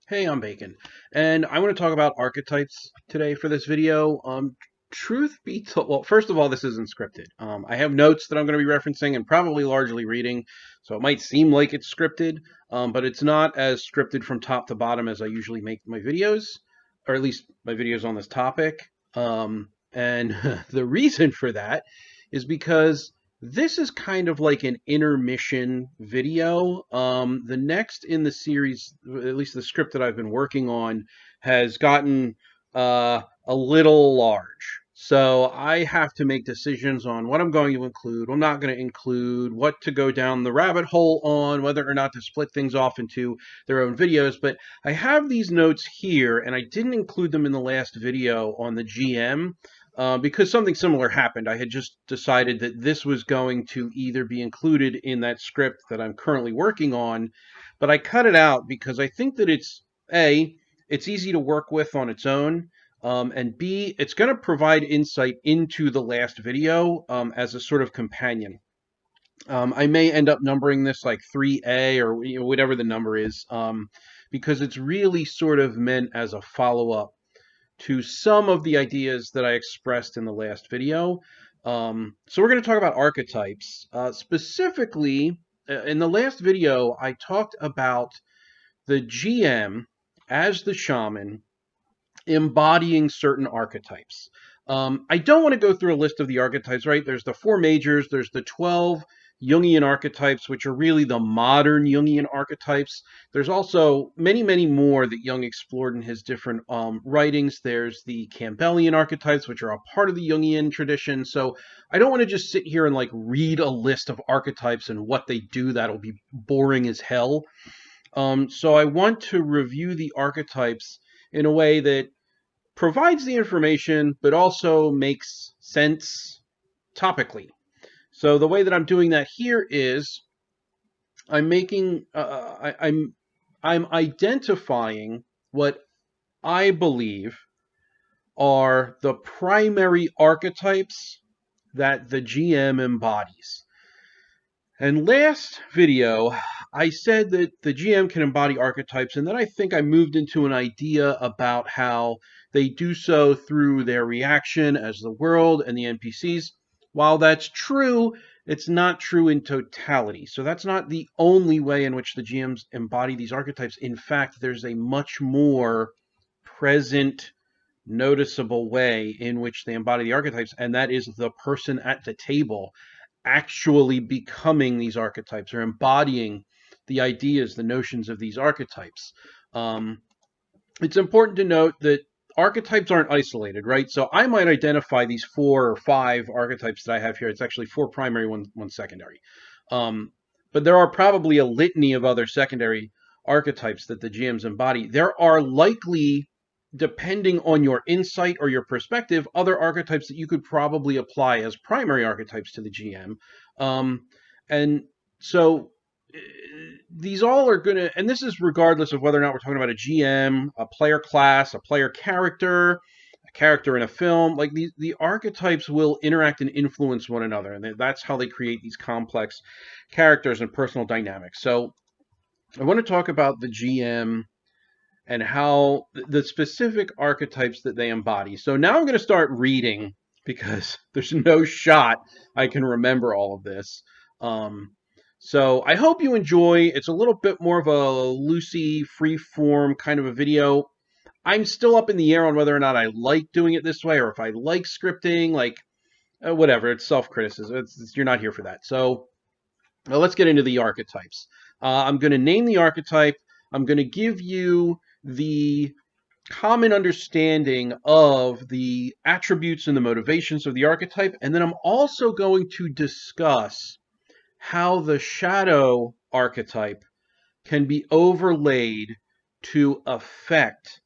Hey, I'm Bacon, and I want to talk about archetypes today for this video. Truth be told, well, first of all, this isn't scripted. I have notes that I'm going to be referencing and probably largely reading, so it might seem like it's scripted, but it's not as scripted from top to bottom as I usually make my videos, or at least my videos on this topic. And the reason for that is because this is kind of like an intermission video. The next in the series, at least the script that I've been working on, has gotten a little large. So I have to make decisions on what I'm going to include, what I'm not going to include, what to go down the rabbit hole on, whether or not to split things off into their own videos. But I have these notes here, and I didn't include them in the last video on the GM because something similar happened. I had just decided that this was going to either be included in that script that I'm currently working on, but I cut it out because I think that it's easy to work with on its own, and B, it's going to provide insight into the last video as a sort of companion. I may end up numbering this like 3A or whatever the number is, because it's really sort of meant as a follow-up to some of the ideas that I expressed in the last video. So we're going to talk about archetypes. Specifically, in the last video, I talked about the GM as the shaman embodying certain archetypes. I don't want to go through a list of the archetypes, right? There's the four majors, there's the 12 Jungian archetypes, which are really the modern Jungian archetypes. There's also many, many more that Jung explored in his different writings. There's the Campbellian archetypes, which are a part of the Jungian tradition. So I don't want to just sit here and like read a list of archetypes and what they do. That'll be boring as hell. So I want to review the archetypes in a way that provides the information, but also makes sense topically. So the way that I'm doing that here is I'm making I'm identifying what I believe are the primary archetypes that the GM embodies. And last video, I said that the GM can embody archetypes, and then I think I moved into an idea about how they do so through their reaction as the world and the NPCs. While that's true, it's not true in totality. So that's not the only way in which the GMs embody these archetypes. In fact, there's a much more present, noticeable way in which they embody the archetypes, and that is the person at the table actually becoming these archetypes or embodying the ideas, the notions of these archetypes. It's important to note that archetypes aren't isolated, right? So I might identify these 4 or 5 archetypes that I have here. It's actually 4 primary, one secondary. But there are probably a litany of other secondary archetypes that the GMs embody. There are likely, depending on your insight or your perspective, other archetypes that you could probably apply as primary archetypes to the GM. And so these all are going to, and this is regardless of whether or not we're talking about a GM, a player class, a player character, a character in a film. Like the archetypes will interact and influence one another, and that's how they create these complex characters and personal dynamics. So I want to talk about the GM and how the specific archetypes that they embody. So now I'm going to start reading because there's no shot I can remember all of this. So I hope you enjoy. It's a little bit more of a loosey, free-form kind of a video. I'm still up in the air on whether or not I like doing it this way or if I like scripting, like whatever. It's self-criticism. You're not here for that. So let's get into the archetypes. I'm going to name the archetype. I'm going to give you the common understanding of the attributes and the motivations of the archetype, and then I'm also going to discuss how the shadow archetype can be overlaid to affect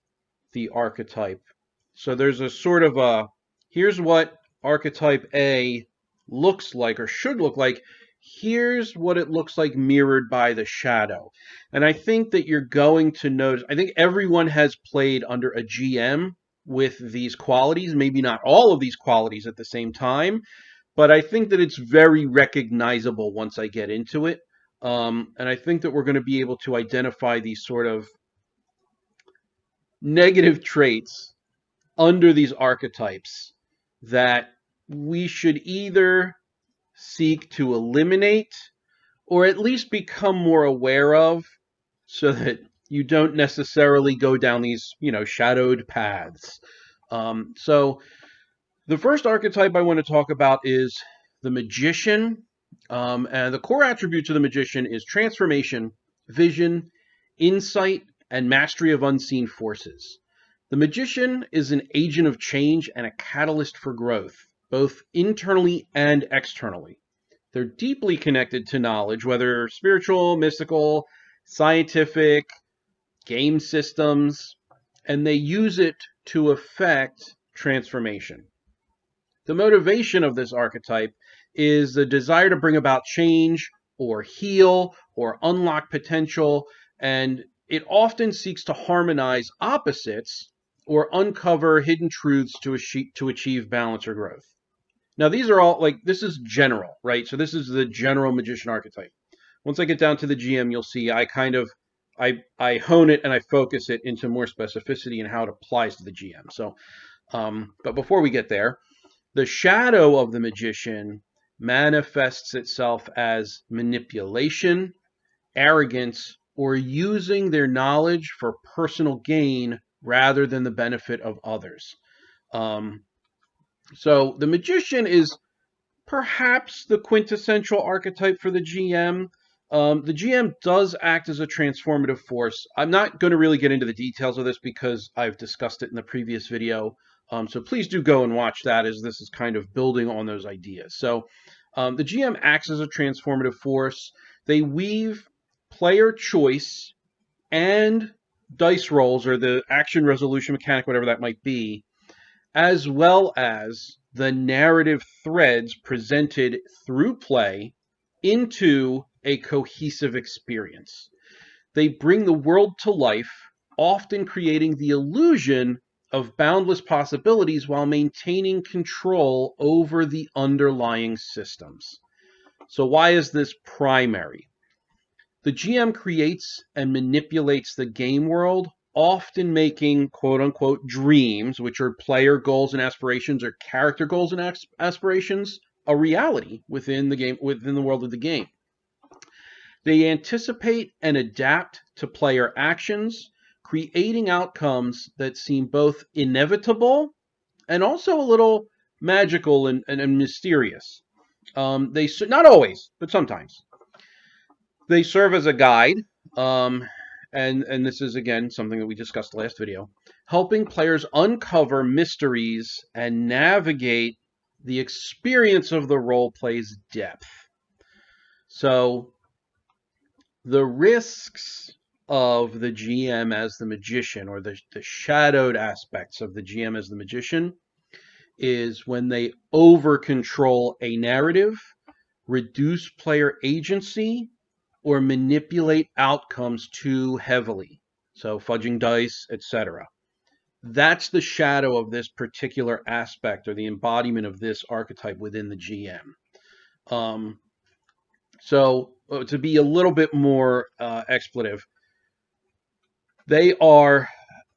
the archetype. So there's a sort of a, here's what archetype A looks like or should look like. Here's what it looks like mirrored by the shadow. And I think that you're going to notice, I think everyone has played under a GM with these qualities, maybe not all of these qualities at the same time, but I think that it's very recognizable once I get into it. And I think that we're going to be able to identify these sort of negative traits under these archetypes that we should either seek to eliminate or at least become more aware of so that you don't necessarily go down these, shadowed paths. So the first archetype I want to talk about is the magician. And the core attributes of the magician is transformation, vision, insight, and mastery of unseen forces. The magician is an agent of change and a catalyst for growth, both internally and externally. They're deeply connected to knowledge, whether spiritual, mystical, scientific, game systems, and they use it to effect transformation. The motivation of this archetype is the desire to bring about change or heal or unlock potential, and it often seeks to harmonize opposites or uncover hidden truths to achieve balance or growth. Now, these are all this is general, right? So this is the general magician archetype. Once I get down to the GM, you'll see I kind of I hone it and I focus it into more specificity and how it applies to the GM. So, but before we get there, the shadow of the magician manifests itself as manipulation, arrogance, or using their knowledge for personal gain rather than the benefit of others. So the magician is perhaps the quintessential archetype for the GM. The GM does act as a transformative force. I'm not going to really get into the details of this because I've discussed it in the previous video. So please do go and watch that, as this is kind of building on those ideas. So the GM acts as a transformative force. They weave player choice and dice rolls, or the action resolution mechanic, whatever that might be, as well as the narrative threads presented through play into a cohesive experience. They bring the world to life, often creating the illusion of boundless possibilities while maintaining control over the underlying systems. So why is this primary? The GM creates and manipulates the game world, often making quote-unquote dreams, which are player goals and aspirations or character goals and aspirations, a reality within the world of the game. They anticipate and adapt to player actions, creating outcomes that seem both inevitable and also a little magical and mysterious. They not always, but sometimes. They serve as a guide, and this is, again, something that we discussed last video, helping players uncover mysteries and navigate the experience of the role play's depth. So the risks of the GM as the magician, or the shadowed aspects of the GM as the magician, is when they over-control a narrative, reduce player agency, or manipulate outcomes too heavily. So fudging dice, etc. That's the shadow of this particular aspect, or the embodiment of this archetype within the GM. So to be a little bit more expletive, they are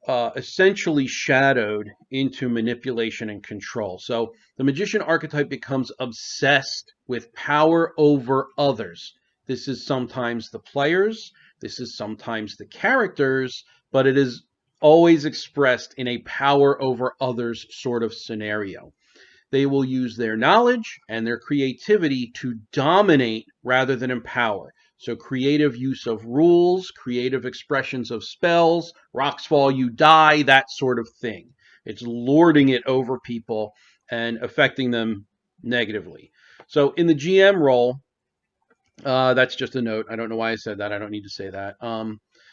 essentially shadowed into manipulation and control. So the magician archetype becomes obsessed with power over others. This is sometimes the players, this is sometimes the characters, but it is always expressed in a power over others sort of scenario. They will use their knowledge and their creativity to dominate rather than empower. So creative use of rules, creative expressions of spells, rocks fall, you die, that sort of thing. It's lording it over people and affecting them negatively. So in the GM role, that's just a note. I don't know why I said that. I don't need to say that.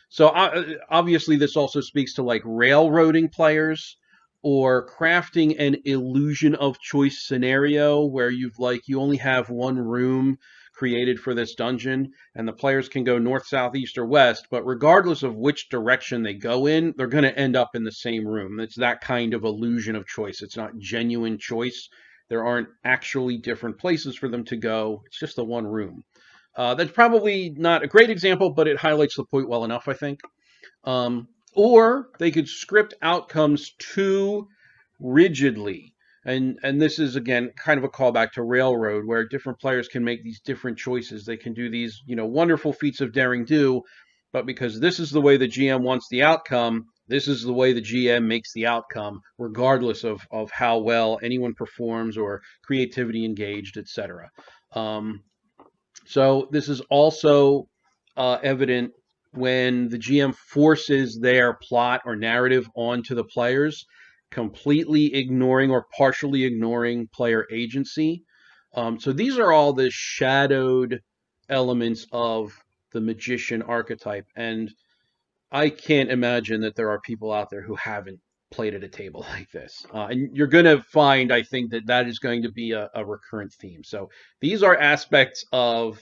So obviously this also speaks to like railroading players, or crafting an illusion of choice scenario where you only have one room created for this dungeon, and the players can go north, south, east, or west, but regardless of which direction they go in, they're going to end up in the same room. It's that kind of illusion of choice. It's not genuine choice. There aren't actually different places for them to go. It's just the one room. That's probably not a great example, but it highlights the point well enough, I think. or they could script outcomes too rigidly. And this is, again, kind of a callback to Railroad, where different players can make these different choices. They can do these, wonderful feats of daring do, but because this is the way the GM wants the outcome, this is the way the GM makes the outcome, regardless of how well anyone performs or creativity engaged, etc. So this is also evident when the GM forces their plot or narrative onto the players, completely ignoring or partially ignoring player agency. So these are all the shadowed elements of the magician archetype. And I can't imagine that there are people out there who haven't played at a table like this. And you're going to find, I think, that that is going to be a recurrent theme. So these are aspects of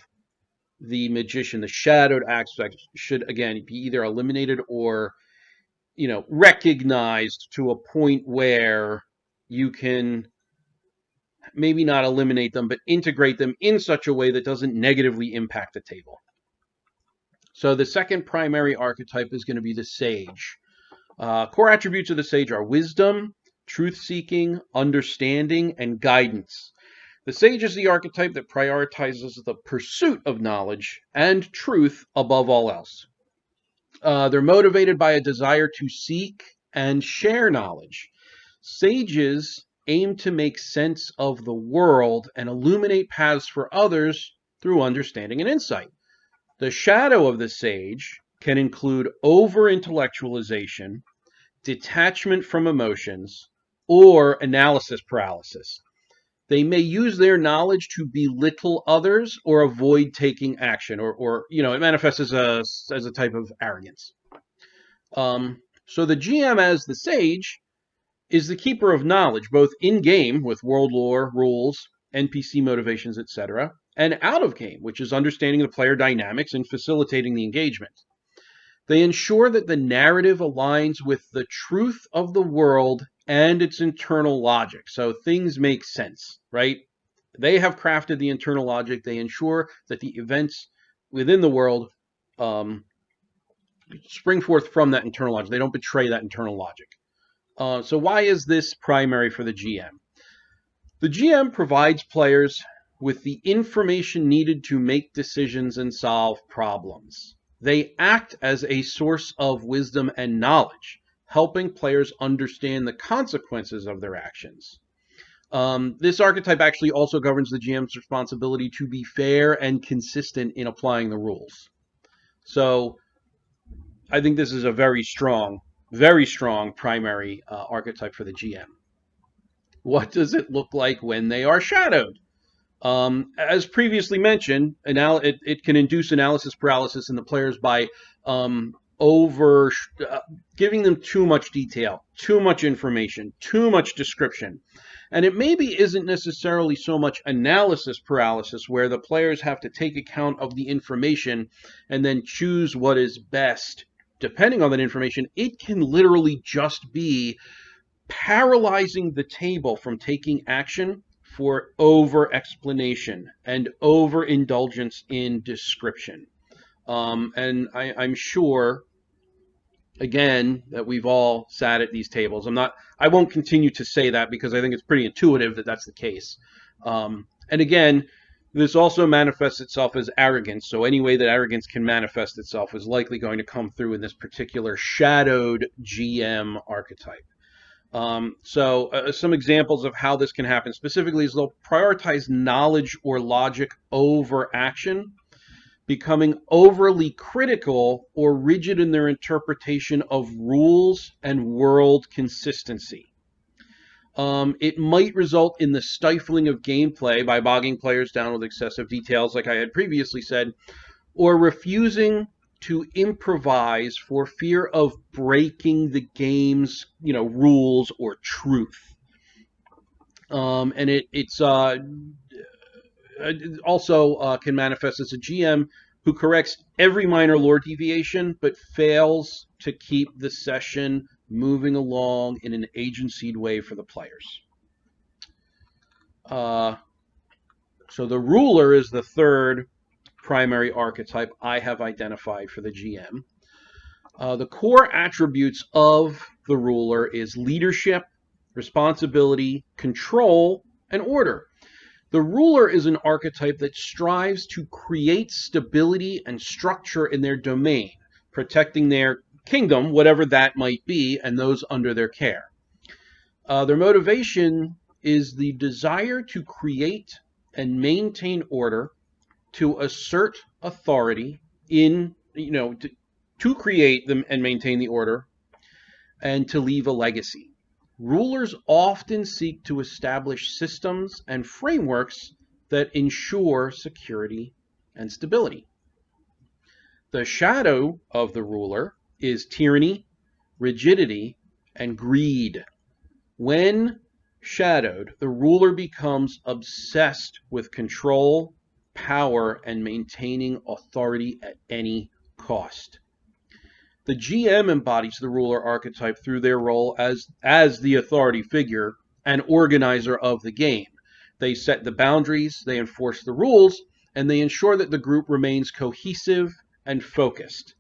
the magician, the shadowed aspect should, again, be either eliminated or, recognized to a point where you can maybe not eliminate them, but integrate them in such a way that doesn't negatively impact the table. So the second primary archetype is going to be the sage. Core attributes of the sage are wisdom, truth-seeking, understanding, and guidance. The sage is the archetype that prioritizes the pursuit of knowledge and truth above all else. They're motivated by a desire to seek and share knowledge. Sages aim to make sense of the world and illuminate paths for others through understanding and insight. The shadow of the sage can include over-intellectualization, detachment from emotions, or analysis paralysis. They may use their knowledge to belittle others or avoid taking action, or it manifests as a type of arrogance. So the GM, as the sage, is the keeper of knowledge, both in game with world lore, rules, NPC motivations, etc., and out of game, which is understanding the player dynamics and facilitating the engagement. They ensure that the narrative aligns with the truth of the world and its internal logic. So things make sense, right? They have crafted the internal logic. They ensure that the events within the world spring forth from that internal logic. They don't betray that internal logic. So why is this primary for the GM? The GM provides players with the information needed to make decisions and solve problems. They act as a source of wisdom and knowledge, helping players understand the consequences of their actions. This archetype actually also governs the GM's responsibility to be fair and consistent in applying the rules. So I think this is a very strong primary archetype for the GM. What does it look like when they are shadowed? As previously mentioned, it can induce analysis paralysis in the players by giving them too much detail, too much information, too much description. And it maybe isn't necessarily so much analysis paralysis, where the players have to take account of the information and then choose what is best depending on that information. It can literally just be paralyzing the table from taking action for over-explanation and overindulgence in description. And I'm sure, again, that we've all sat at these tables. I won't continue to say that because I think it's pretty intuitive that that's the case. And again, this also manifests itself as arrogance. So any way that arrogance can manifest itself is likely going to come through in this particular shadowed GM archetype. Some examples of how this can happen specifically is they'll prioritize knowledge or logic over action, becoming overly critical or rigid in their interpretation of rules and world consistency. It might result in the stifling of gameplay by bogging players down with excessive details, like I had previously said, or refusing to improvise for fear of breaking the game's, rules or truth. And it's also can manifest as a GM who corrects every minor lore deviation, but fails to keep the session moving along in an agencyed way for the players. So the ruler is the third primary archetype I have identified for the GM. The core attributes of the ruler is leadership, responsibility, control, and order. The ruler is an archetype that strives to create stability and structure in their domain, protecting their kingdom, whatever that might be, and those under their care. Their motivation is the desire to create and maintain order, to assert authority in, to create them and maintain the order, and to leave a legacy. Rulers often seek to establish systems and frameworks that ensure security and stability. The shadow of the ruler is tyranny, rigidity, and greed. When shadowed, the ruler becomes obsessed with control, power, and maintaining authority at any cost. The GM embodies the ruler archetype through their role as the authority figure and organizer of the game. They set the boundaries, they enforce the rules, and they ensure that the group remains cohesive and focused.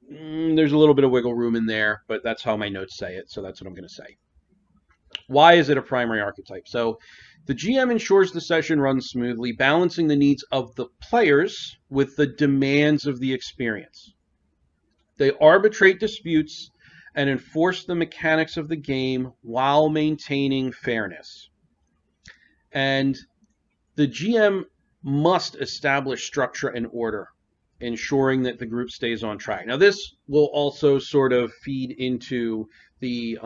There's a little bit of wiggle room in there, but that's how my notes say it, so that's what I'm going to say. Why is it a primary archetype? So the GM ensures the session runs smoothly, balancing the needs of the players with the demands of the experience. They arbitrate disputes and enforce the mechanics of the game while maintaining fairness. And the GM must establish structure and order, ensuring that the group stays on track. Now, this will also sort of feed into the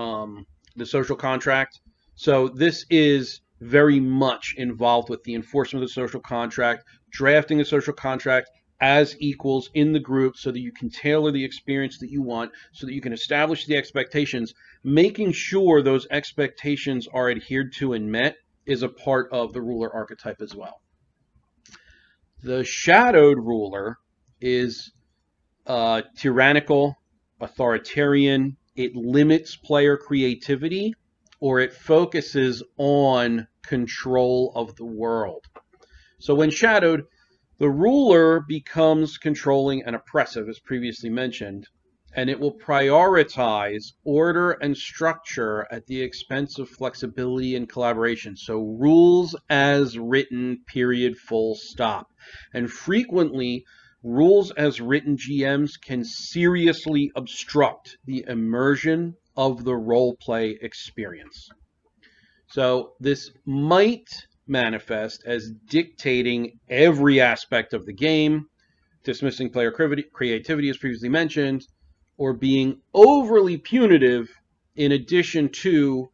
social contract. So this is very much involved with the enforcement of the social contract, drafting the social contract as equals in the group so that you can tailor the experience that you want, so that you can establish the expectations. Making sure those expectations are adhered to and met is a part of the ruler archetype as well. The shadowed ruler is tyrannical, authoritarian. It limits player creativity, or it focuses on control of the world. So when shadowed, the ruler becomes controlling and oppressive, as previously mentioned, and it will prioritize order and structure at the expense of flexibility and collaboration. So rules as written, period, full stop. And frequently, rules as written GMs can seriously obstruct the immersion of the role play experience. So this might manifest as dictating every aspect of the game, dismissing player creativity as previously mentioned, or being overly punitive in addition to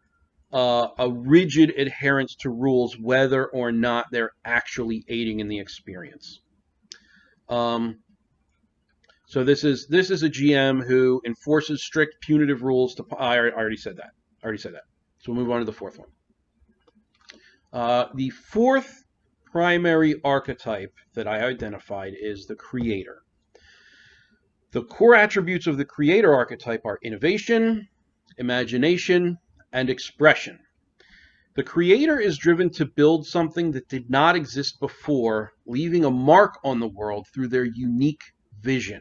a rigid adherence to rules, whether or not they're actually aiding in the experience. So this is a GM who enforces strict punitive rules to. I already said that. So we'll move on to the fourth one. The fourth primary archetype that I identified is the creator. The core attributes of the creator archetype are innovation, imagination, and expression. The creator is driven to build something that did not exist before, leaving a mark on the world through their unique vision.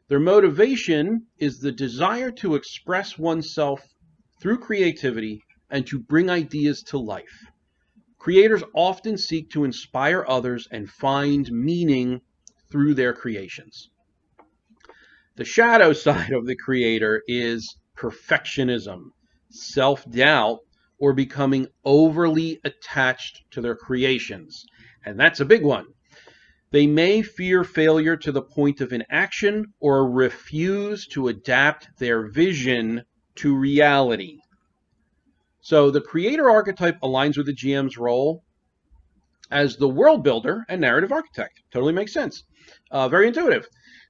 Their motivation is the desire to express oneself through creativity and to bring ideas to life. Creators often seek to inspire others and find meaning through their creations. The shadow side of the creator is perfectionism, self-doubt, or becoming overly attached to their creations. And that's a big one. They may fear failure to the point of inaction or refuse to adapt their vision to reality. So the creator archetype aligns with the GM's role as the world builder and narrative architect. Totally makes sense. Very intuitive.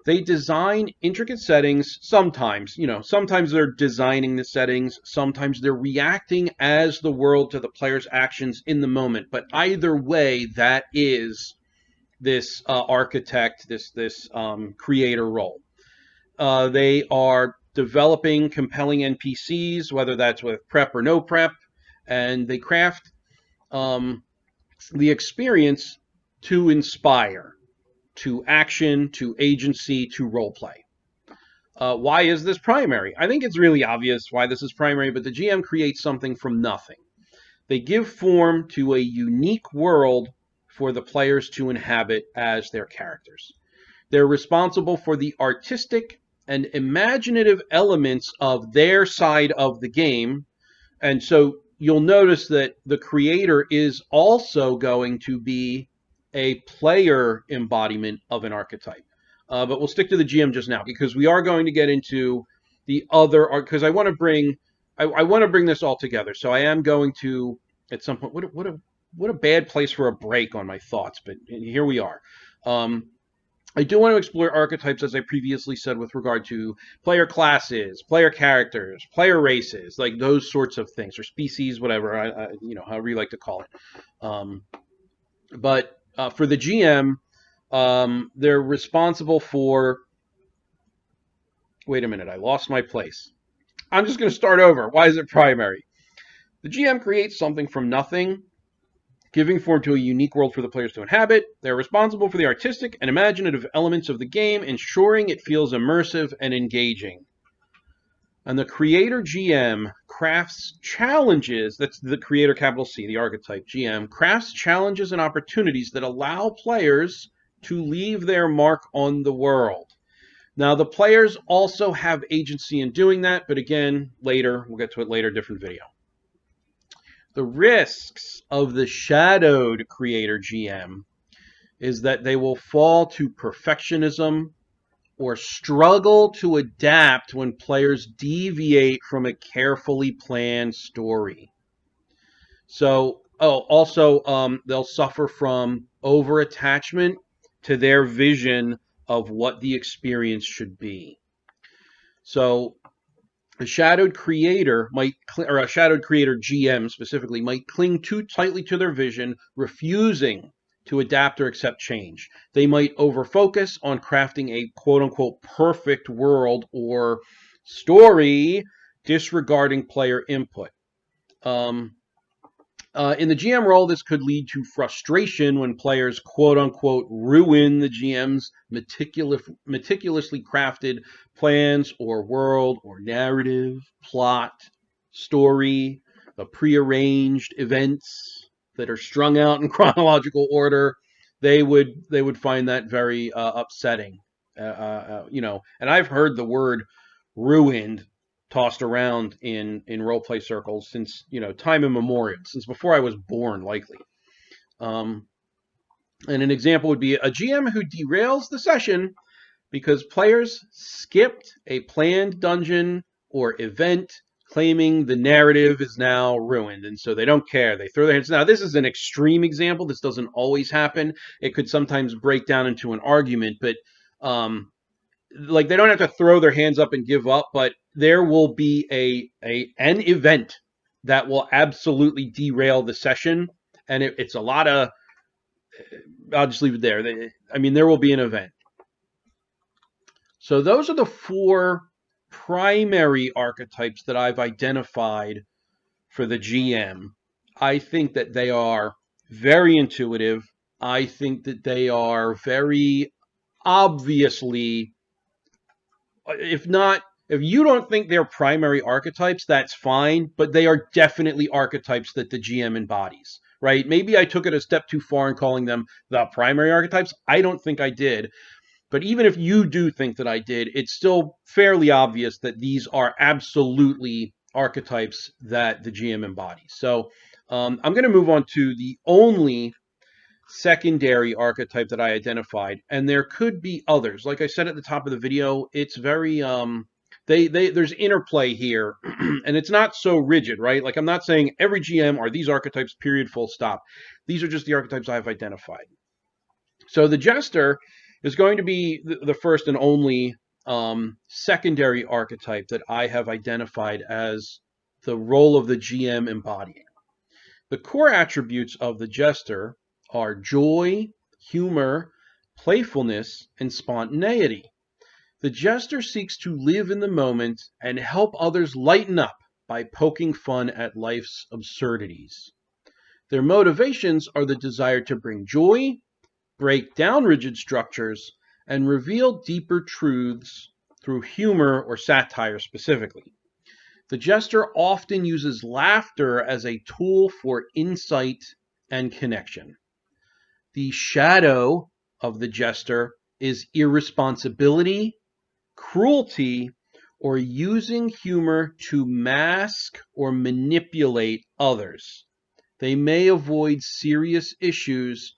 They design intricate settings sometimes. Sometimes they're designing the settings. Sometimes they're reacting as the world to the player's actions in the moment. But either way, that is this architect, this creator role. They are developing compelling NPCs, whether that's with prep or no prep, and they craft the experience to inspire, to action, to agency, to role play. Why is this primary? I think it's really obvious why this is primary, but the GM creates something from nothing. They give form to a unique world for the players to inhabit as their characters. They're responsible for the artistic and imaginative elements of their side of the game. And so you'll notice that the creator is also going to be a player embodiment of an archetype. But we'll stick to the GM just now because we are going to get into the other art because I want to bring this all together. So I am going to at some point. What a bad place for a break on my thoughts, but here we are. I do want to explore archetypes, as I previously said, with regard to player classes, player characters, player races, like those sorts of things, or species, whatever, however you like to call it. But for the GM, they're responsible for. Wait a minute, I lost my place. I'm just going to start over. Why is it primary? The GM creates something from nothing, giving form to a unique world for the players to inhabit. They're responsible for the artistic and imaginative elements of the game, ensuring it feels immersive and engaging. And the creator GM crafts challenges, that's the creator, capital C, the archetype GM, crafts challenges and opportunities that allow players to leave their mark on the world. Now, the players also have agency in doing that, but again, later, we'll get to it later, different video. The risks of the shadowed creator GM is that they will fall to perfectionism or struggle to adapt when players deviate from a carefully planned story. So, they'll suffer from over-attachment to their vision of what the experience should be. So, a shadowed creator or a shadowed creator GM specifically, might cling too tightly to their vision, refusing to adapt or accept change. They might overfocus on crafting a quote-unquote perfect world or story, disregarding player input. In the GM role, this could lead to frustration when players quote-unquote ruin the GM's meticulously crafted plans or world or narrative, plot, story, the prearranged events that are strung out in chronological order. They would find that very upsetting. And I've heard the word ruined tossed around in roleplay circles since time immemorial, since before I was born, likely. And an example would be a GM who derails the session because players skipped a planned dungeon or event, claiming the narrative is now ruined, and so they don't care. They throw their hands. Now, this is an extreme example. This doesn't always happen. It could sometimes break down into an argument, but they don't have to throw their hands up and give up, but there will be an event that will absolutely derail the session, and it's a lot of. I'll just leave it there. There will be an event. So those are the 4 primary archetypes that I've identified for the GM. I think that they are very intuitive. I think that they are very obviously. If you don't think they're primary archetypes, that's fine, but they are definitely archetypes that the GM embodies, right? Maybe I took it a step too far in calling them the primary archetypes. I don't think I did. But even if you do think that I did, it's still fairly obvious that these are absolutely archetypes that the GM embodies. So I'm going to move on to the only secondary archetype that I identified, and there could be others. Like I said at the top of the video, it's very there's interplay here, and it's not so rigid, right? Like I'm not saying every GM are these archetypes, period, full stop. These are just the archetypes I've identified. So the Jester is going to be the first and only secondary archetype that I have identified as the role of the GM embodying. The core attributes of the Jester are joy, humor, playfulness, and spontaneity. The Jester seeks to live in the moment and help others lighten up by poking fun at life's absurdities. Their motivations are the desire to bring joy, break down rigid structures, and reveal deeper truths through humor or satire specifically. The jester often uses laughter as a tool for insight and connection. The shadow of the jester is irresponsibility, cruelty, or using humor to mask or manipulate others. They may avoid serious issues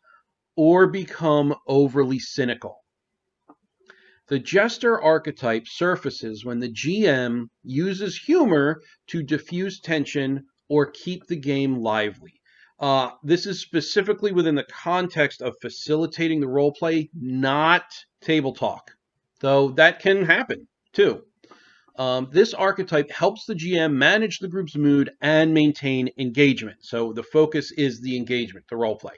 or become overly cynical. The jester archetype surfaces when the GM uses humor to diffuse tension or keep the game lively. This is specifically within the context of facilitating the roleplay, not table talk, though that can happen too. This archetype helps the GM manage the group's mood and maintain engagement. So the focus is the engagement, the roleplay.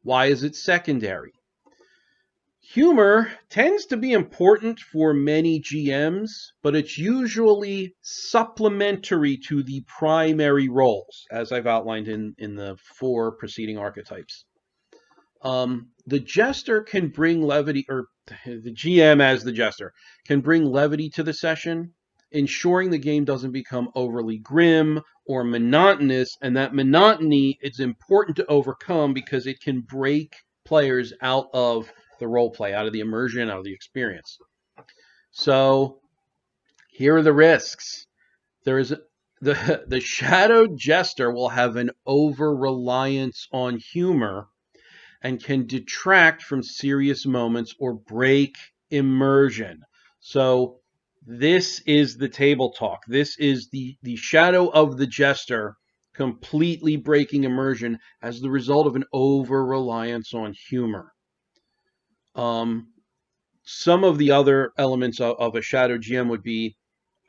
Why is it secondary? Humor tends to be important for many GMs, but it's usually supplementary to the primary roles, as I've outlined in the 4 preceding archetypes. The jester can bring levity, or the GM as the jester, can bring levity to the session, ensuring the game doesn't become overly grim or monotonous, and that monotony is important to overcome because it can break players out of the role play, out of the immersion, out of the experience. So here are the risks. There is the shadowed jester will have an over-reliance on humor and can detract from serious moments or break immersion. So this is the table talk. This is the shadow of the jester completely breaking immersion as the result of an over-reliance on humor. Some of the other elements of a shadow GM would be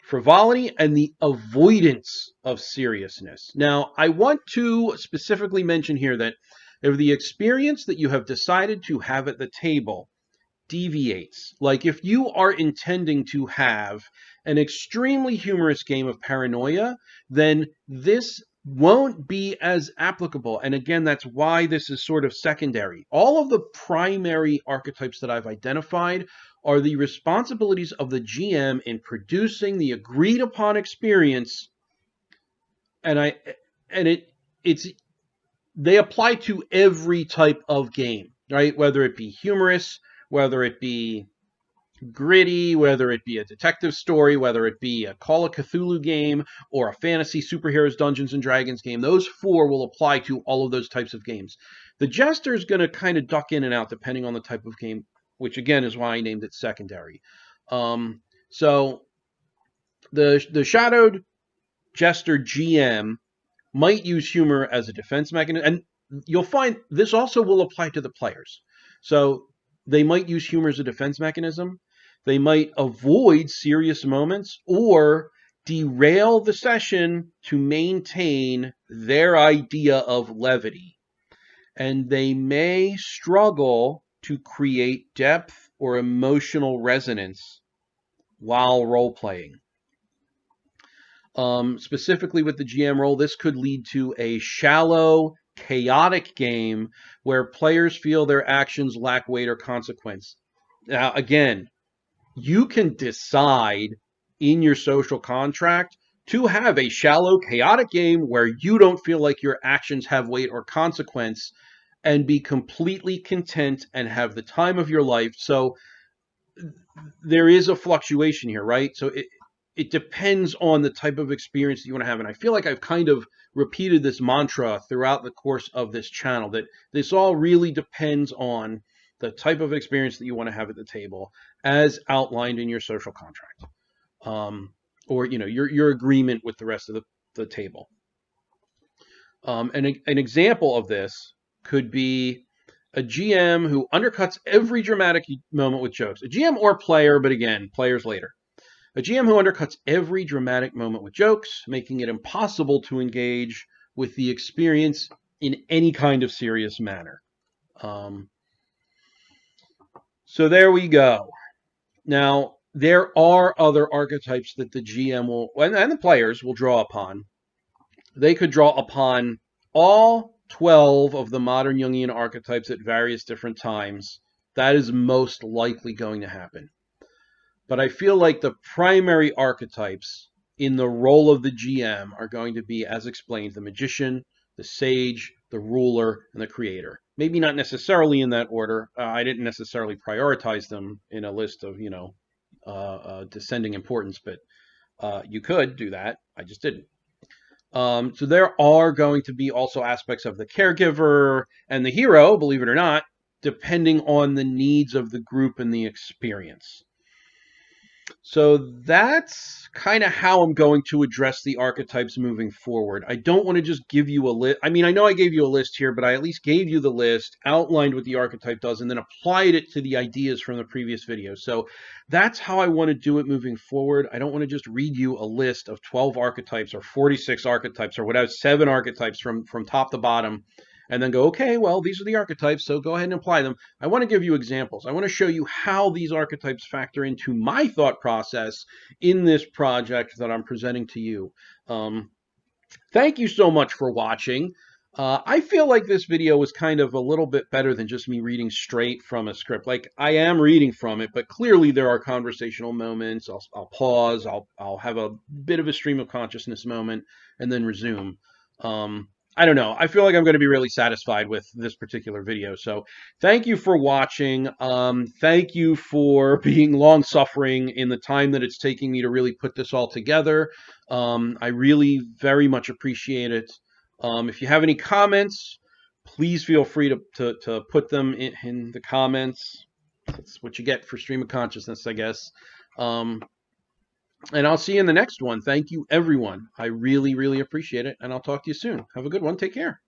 frivolity and the avoidance of seriousness. Now, I want to specifically mention here that if the experience that you have decided to have at the table deviates, like if you are intending to have an extremely humorous game of paranoia, then this won't be as applicable. And again, that's why this is sort of secondary. All of the primary archetypes that I've identified are the responsibilities of the GM in producing the agreed upon experience, and they apply to every type of game, right? Whether it be humorous, whether it be gritty, whether it be a detective story, whether it be a Call of Cthulhu game or a fantasy superheroes Dungeons and Dragons game, those 4 will apply to all of those types of games. The jester is going to kind of duck in and out depending on the type of game, which again is why I named it secondary. So the shadowed jester GM might use humor as a defense mechanism, and you'll find this also will apply to the players. So they might use humor as a defense mechanism. They might avoid serious moments or derail the session to maintain their idea of levity. And they may struggle to create depth or emotional resonance while role-playing. Specifically with the GM role, this could lead to a shallow, chaotic game where players feel their actions lack weight or consequence. Now, again, you can decide in your social contract to have a shallow, chaotic game where you don't feel like your actions have weight or consequence and be completely content and have the time of your life. So there is a fluctuation here, right? So it depends on the type of experience that you want to have. And I feel like I've kind of repeated this mantra throughout the course of this channel, that this all really depends on the type of experience that you want to have at the table as outlined in your social contract, or your agreement with the rest of the table. An example of this could be a GM who undercuts every dramatic moment with jokes. A GM or player, but again, players later. A GM who undercuts every dramatic moment with jokes, making it impossible to engage with the experience in any kind of serious manner. So there we go. Now, there are other archetypes that the GM will, and the players will draw upon. They could draw upon all 12 of the modern Jungian archetypes at various different times. That is most likely going to happen. But I feel like the primary archetypes in the role of the GM are going to be, as explained, the magician, the sage, the ruler, and the creator. Maybe not necessarily in that order. I didn't necessarily prioritize them in a list of, descending importance, but you could do that. I just didn't. So there are going to be also aspects of the caregiver and the hero, believe it or not, depending on the needs of the group and the experience. So that's kind of how I'm going to address the archetypes moving forward. I don't want to just give you a list. I mean, I know I gave you a list here, but I at least gave you the list, outlined what the archetype does, and then applied it to the ideas from the previous video. So that's how I want to do it moving forward. I don't want to just read you a list of 12 archetypes or 46 archetypes or whatever, 7 archetypes from top to bottom, and then go, okay, well, these are the archetypes, so go ahead and apply them. I want to give you examples. I want to show you how these archetypes factor into my thought process in this project that I'm presenting to you. Thank you so much for watching. I feel like this video was kind of a little bit better than just me reading straight from a script. Like, I am reading from it, but clearly there are conversational moments. I'll pause. I'll have a bit of a stream of consciousness moment and then resume. I don't know. I feel like I'm going to be really satisfied with this particular video. So thank you for watching. Thank you for being long-suffering in the time that it's taking me to really put this all together. I really very much appreciate it. If you have any comments, please feel free to put them in the comments. That's what you get for Stream of Consciousness, I guess. And I'll see you in the next one. Thank you, everyone. I really, really appreciate it. And I'll talk to you soon. Have a good one. Take care.